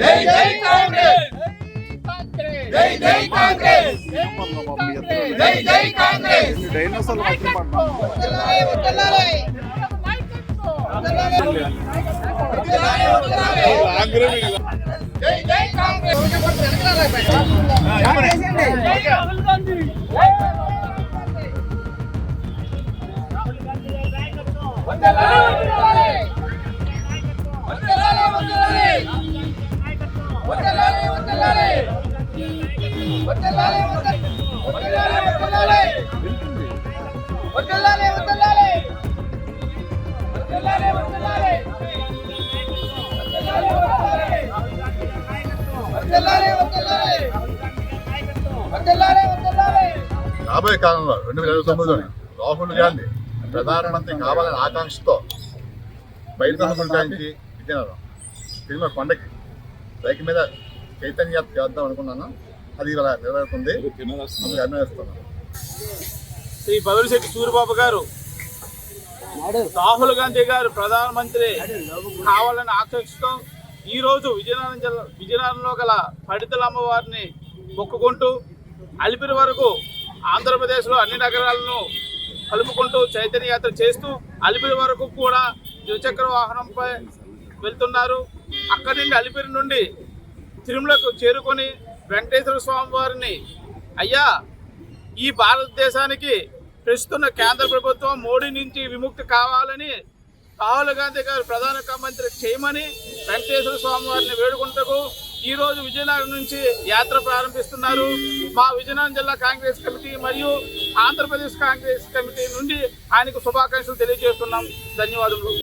జై జై కాంగ్రెస్ జై జై కాంగ్రెస్ జై జై కాంగ్రెస్ డైనోసార్ జై జై కాంగ్రెస్ రాబోయే కాలంలో 2029 రాహుల్ గాంధీ ప్రధానమంత్రి కావాలని ఆకాంక్షతో బయట నుంచి విజయనగరం తిరుమల కొండకి బైక్ మీద చైతన్య యాత్ర చేద్దాం అనుకున్నాను. అది ఇలా నెరవేరుతుంది. అభినందిస్తున్నాను. శ్రీ బవిరిశెట్టి సూరిబాబు గారు రాహుల్ గాంధీ గారు ప్రధానమంత్రి కావాలని ఆకాంక్షతో ఈరోజు విజయనగరంలో గల పడితల అమ్మవారిని మొక్కుకుంటూ అలిపిరి వరకు ఆంధ్రప్రదేశ్లో అన్ని నగరాలను కలుపుకుంటూ చైతన్య యాత్ర చేస్తూ అలిపిరి వరకు కూడా ద్విచక్ర వాహనంపై వెళ్తున్నారు. అక్కడి నుండి అలిపిరి నుండి తిరుమలకు చేరుకొని వెంకటేశ్వర స్వామి వారిని అయ్యా ఈ భారతదేశానికి ప్రస్తుత కేంద్ర ప్రభుత్వం మోడీ నుంచి విముక్తి కావాలని రాహుల్ గాంధీ గారు ప్రధాన మంత్రి చేయమని వెంకటేశ్వర స్వామి వారిని వేడుకుంటూ ఈరోజు విజయనగరం నుంచి యాత్ర ప్రారంభిస్తున్నారు. మా విజయనగరం జిల్లా కాంగ్రెస్ కమిటీ మరియు ఆంధ్రప్రదేశ్ కాంగ్రెస్ కమిటీ నుండి ఆయనకు శుభాకాంక్షలు తెలియజేస్తున్నాం. ధన్యవాదములు.